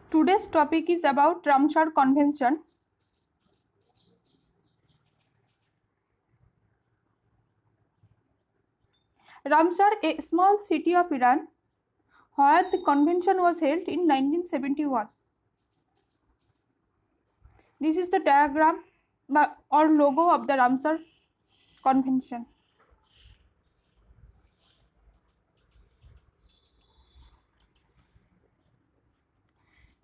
Today's topic is about Ramsar Convention. Ramsar, a small city of Iran, where the convention was held in 1971. This is the diagram or logo of the Ramsar Convention.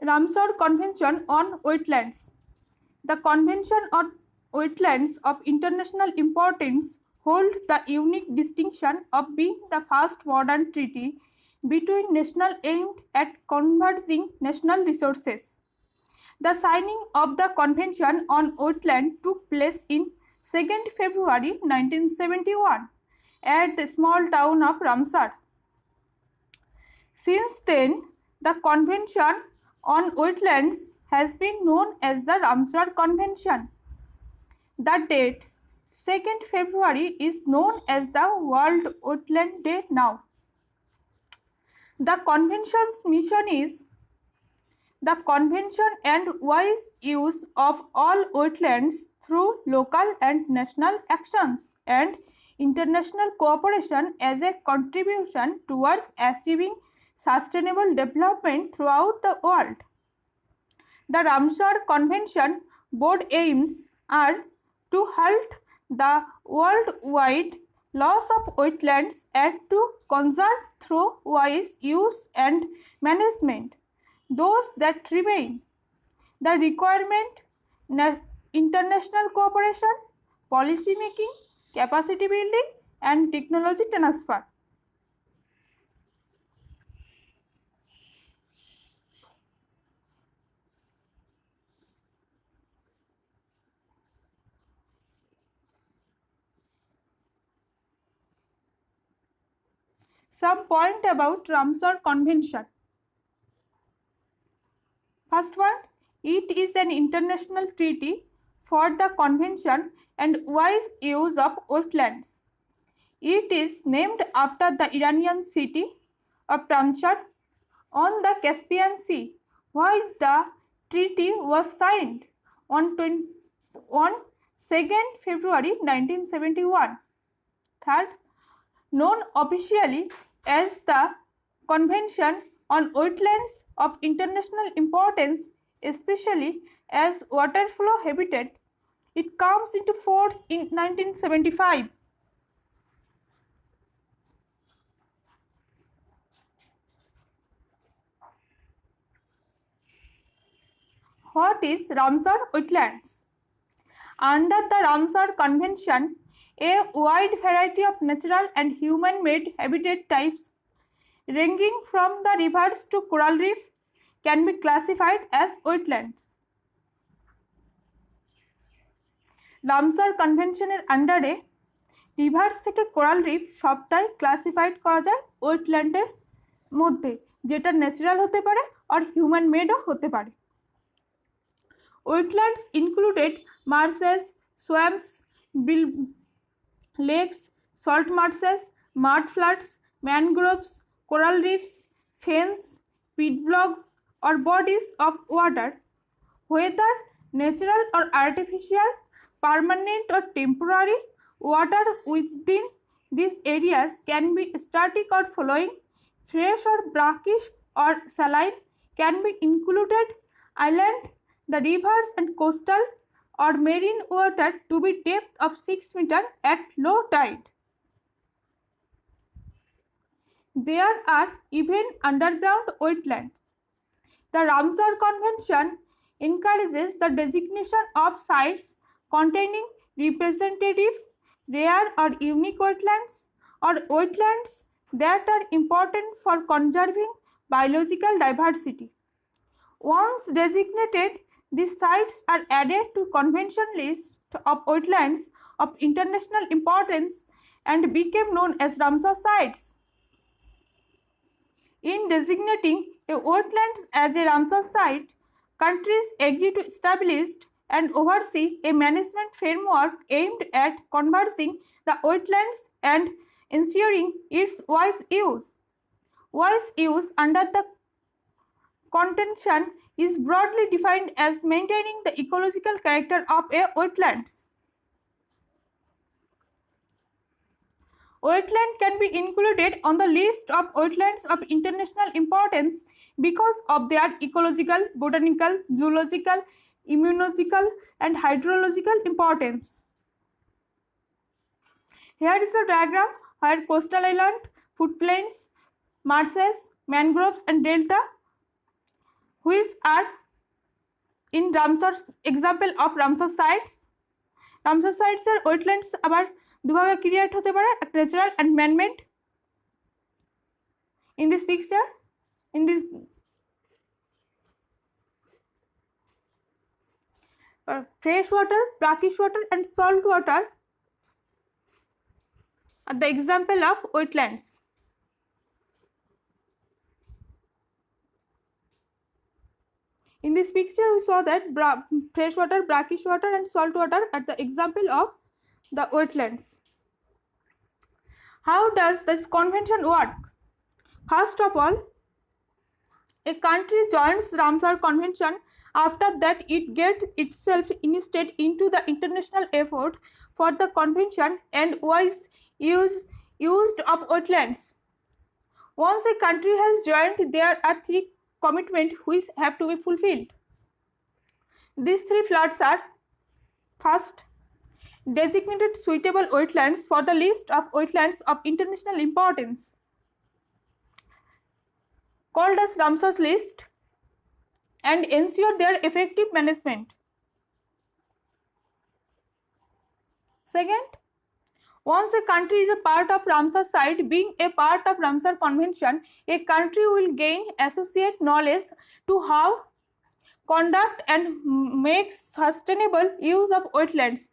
Ramsar Convention on Wetlands. The Convention on Wetlands of international importance hold the unique distinction of being the first modern treaty between nations aimed at conserving national resources. The signing of the Convention on Wetland took place in 2nd February 1971 at the small town of Ramsar. Since then, the Convention on Wetlands has been known as the Ramsar Convention. The date 2nd February is known as the World Wetland Day now. The Convention's mission is the convention and wise use of all wetlands through local and national actions and international cooperation as a contribution towards achieving sustainable development throughout the world. The Ramsar Convention board aims are to halt the worldwide loss of wetlands and to conserve through wise use and management those that remain. The requirement, international cooperation, policy making, capacity building and technology transfer. Some point about Ramsar Convention. First one, it is an international treaty for the convention and wise use of wetlands. It is named after the Iranian city of Ramsar on the Caspian Sea, where the treaty was signed on 2nd February 1971. Third, known officially as the Convention on Wetlands of International Importance, especially as water flow habitat, it comes into force in 1975. What is Ramsar Wetlands? Under the Ramsar Convention, a wide variety of natural and human-made habitat types ranging from the rivers to coral reef can be classified as wetlands. Ramsar কনভেনশনের আন্ডারে reverse থেকে coral reef সবটাই classified করা যায় ওয়েটল্যান্ডের মধ্যে, যেটা natural হতে পারে আর হিউম্যান মেডও হতে পারে। Wetlands included marshes, swamps, lakes, salt marshes, mud floods, mangroves, coral reefs, fens, peat bogs or bodies of water, whether natural or artificial, permanent or temporary. Water within these areas can be static or flowing, fresh or brackish or saline, can be included inland, the rivers and coastal or marine water to be depth of 6 meters at low tide. There are even underground wetlands. The Ramsar Convention encourages the designation of sites containing representative, rare or unique wetlands or wetlands that are important for conserving biological diversity. Once designated, these sites are added to convention list of wetlands of international importance and became known as Ramsar sites. In designating a wetland as a Ramsar site, countries agree to establish and oversee a management framework aimed at conserving the wetlands and ensuring its wise use. Wise use under the contention is broadly defined as maintaining the ecological character of a wetlands. Wetland can be included on the list of wetlands of international importance because of their ecological, botanical, zoological, immunological, and hydrological importance. Here is the diagram where coastal island, floodplains, marshes, mangroves, and delta, which are in Ramsar example of Ramsar sites. Ramsar sites are wetlands আবার দুভাগে create হতে পারে, natural and man-made. In this picture, in this fresh water, brackish water, and salt water are the example of wetlands. In this picture, we saw that fresh water, brackish water, and salt water are the example of the wetlands. How does this convention work? First of all, a country joins Ramsar Convention. After that, it gets itself enlisted into the international effort for the convention and was used of wetlands. Once a country has joined, there are 3 commitments which have to be fulfilled. These 3 floods are: first, designated suitable wetlands for the list of wetlands of international importance called as Ramsar list and ensure their effective management. Second, once a country is a part of Ramsar site, being a part of Ramsar Convention, a country will gain associate knowledge to how conduct and make sustainable use of wetlands.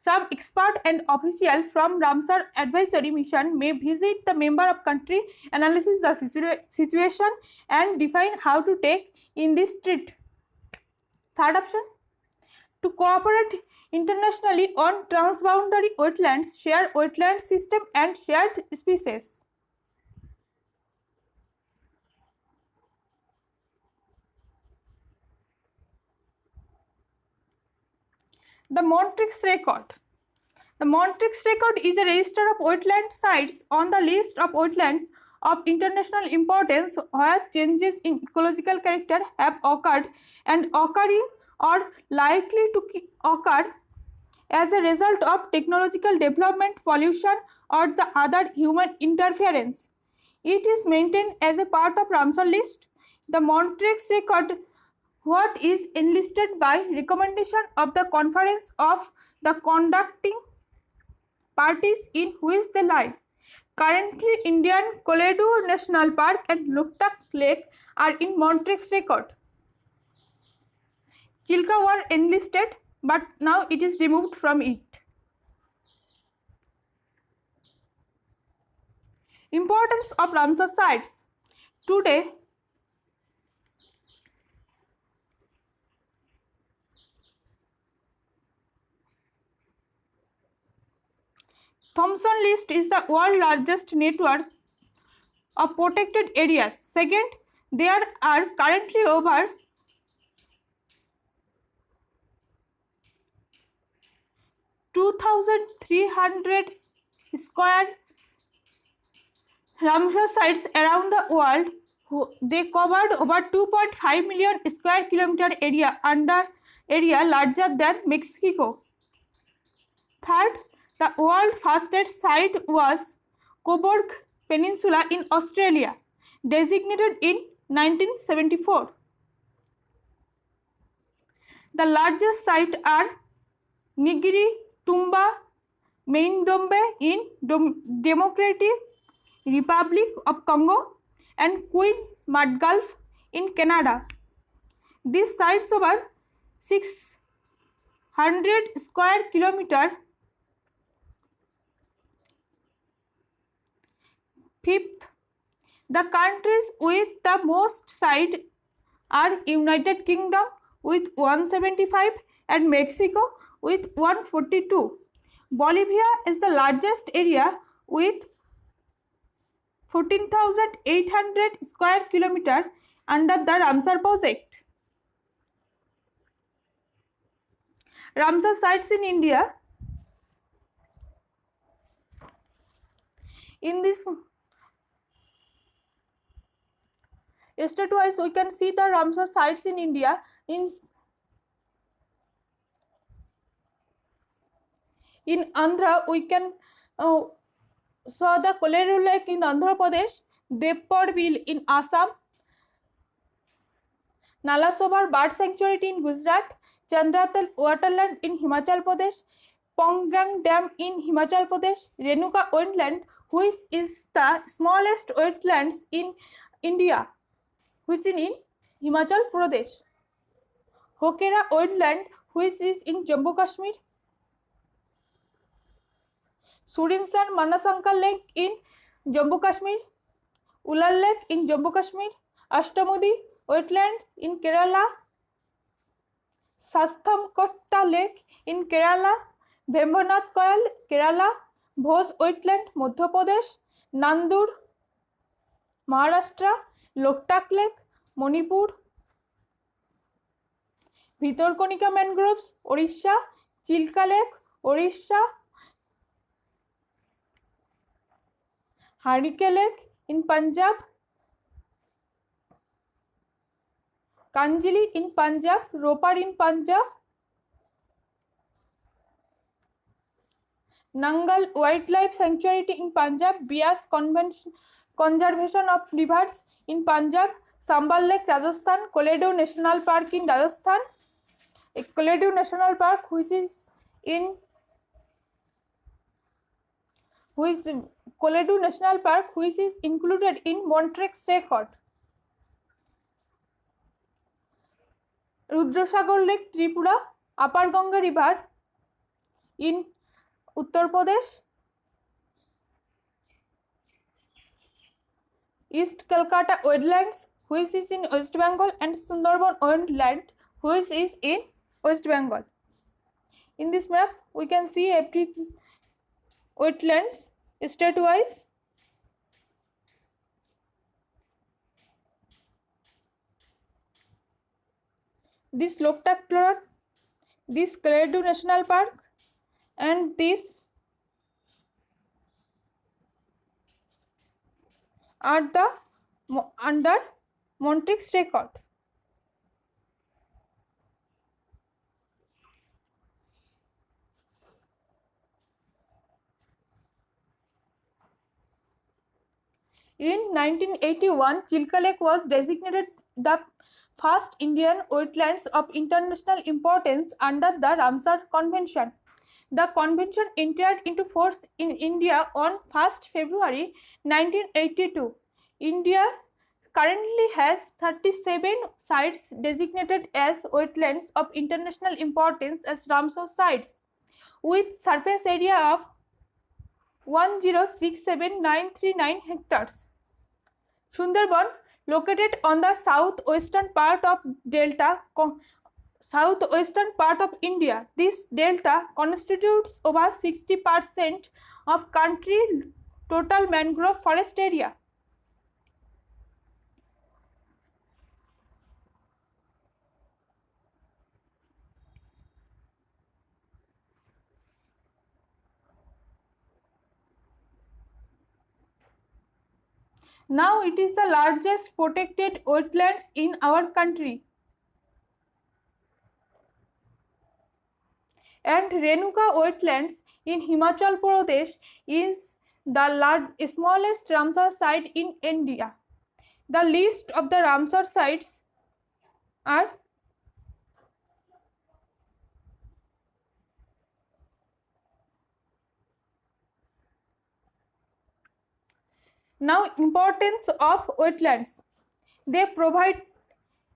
Some expert and official from Ramsar Advisory Mission may visit the member of country, analyze the situation, and define how to take in this treat. Third option, to cooperate internationally on transboundary wetlands, share wetland system, and shared species. The Montreux Record. The Montreux Record is a register of wetland sites on the list of wetlands of international importance where changes in ecological character have occurred and occurring or likely to occur as a result of technological development, pollution, or the other human interference. It is maintained as a part of Ramsar list. The Montreux Record, what is enlisted by recommendation of the conference of the conducting parties in which they lie. Currently, Indian Koledu National Park and Loktak Lake are in Montreux Record. Chilka were enlisted, but now it is removed from it. Importance of Ramsar sites. Today, Thomson List is the world's largest network of protected areas. Second, there are currently over 2,300 square Ramsar sites around the world. They covered over 2.5 million square kilometer area larger than Mexico. Third, the world's fastest site was Cobourg Peninsula in Australia, designated in 1974. The largest sites are Nigiri Tumba Maindombe in Democratic Republic of Congo and Queen Mud Gulf in Canada. These sites over 600 square kilometer. Fifth, the countries with the most sites are United Kingdom with 175 and Mexico with 142. Bolivia is the largest area with 14,800 square kilometer under the Ramsar project. Ramsar sites in India. In this state-wise, we can see the Ramsar sites in India. In Andhra, we can saw the Koleru Lake in Andhra Pradesh, Devpur Bill in Assam, Nalasobar Bird Sanctuary in Gujarat, Chandratal Waterland in Himachal Pradesh, Ponggang Dam in Himachal Pradesh, Renuka Wetland, which is the smallest wetlands in India, which is in Himachal Pradesh, Hokera Wetland, which is in Jammu Kashmir, Surinsar Manasankar Lake in Jammu Kashmir, Ular Lake in Jammu Kashmir, Ashtamudi Wetlands in Kerala, Sasthamkotta Lake in Kerala, Bembanath Koyal, Kerala, Bhoj Wetland, Madhya Pradesh, Nandur, Maharashtra, Loktak Lake, Manipur, Bhitorkonika Mangroves, Orissa, Chilka Lake, Orissa, Harike Lake in Punjab, Kanjili in Punjab, Ropar in Punjab, Nangal Wildlife Sanctuary in Punjab, Bias Conservation of Rivers in Punjab, Sambal Lake, Rajasthan, Koledu National Park in Rajasthan, Koledu National Park Koledu National Park which is included in Montrex record. Rudrasagar Lake, Tripura, Upper Ganga River in Uttar Pradesh, East Calcutta Wetlands which is in West Bengal and Sundarban Wetland which is in West Bengal. In this map we can see every wetlands state wise. This Loktak Plot, this Koledu National Park and this are the under Montrex record. In 1981, Chilka Lake was designated the first Indian wetlands of international importance under the Ramsar Convention. The convention entered into force in India on 1st February 1982. India currently has 37 sites designated as wetlands of international importance as Ramsar sites, with surface area of 1067939 hectares. Sundarban, located on the southwestern part of India. This delta constitutes over 60% of country total mangrove forest area. Now it is the largest protected wetlands in our country. And Renuka Wetlands in Himachal Pradesh is the smallest Ramsar site in India. The list of the Ramsar sites are now importance of wetlands. They provide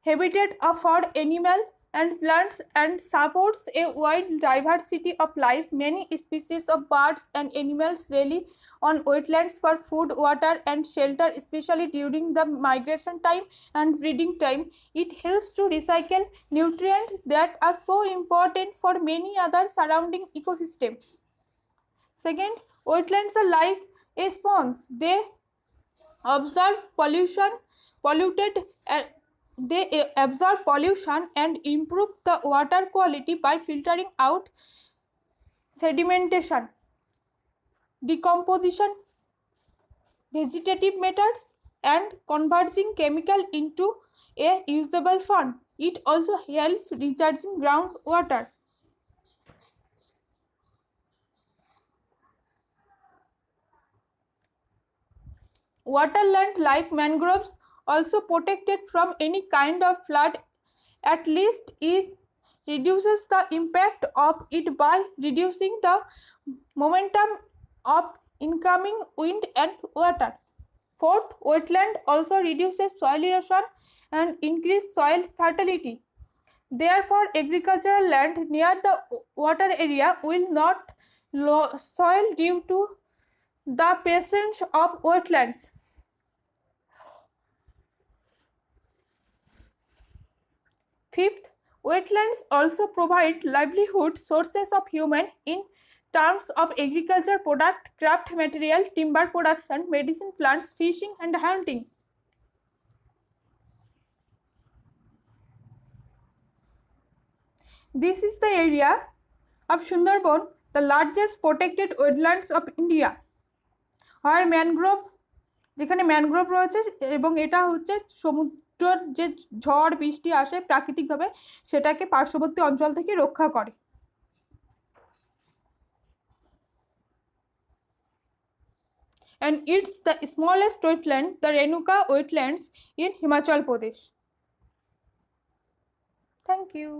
habitat for animal and plants and supports a wide diversity of life. Many species of birds and animals rely on wetlands for food, water and shelter, especially during the migration time and breeding time. It helps to recycle nutrients that are so important for many other surrounding ecosystems. Second, wetlands are like a sponge. They absorb polluted They absorb pollution and improve the water quality by filtering out sedimentation, decomposition, vegetative matters, and converting chemical into a usable form. It also helps recharging groundwater. Waterland like mangroves also protected from any kind of flood. At least it reduces the impact of it by reducing the momentum of incoming wind and water. Fourth, wetland also reduces soil erosion and increase soil fertility. Therefore, agricultural land near the water area will not lose soil due to the presence of wetlands. Fifth, wetlands also provide livelihood sources of human in terms of agriculture product, craft material, timber production, medicine plants, fishing and hunting. This is the area of Sundarban, the largest protected wetlands of India, where mangrove যেখানে mangrove রয়েছে এবং এটা হচ্ছে সমুদ্রের যে ঝড় বৃষ্টি আসে প্রাকৃতিকভাবে সেটাকে পার্শ্ববর্তী অঞ্চল থেকে রক্ষা করে। And it's the smallest wetland, the Renuka wetlands in Himachal Pradesh. Thank you.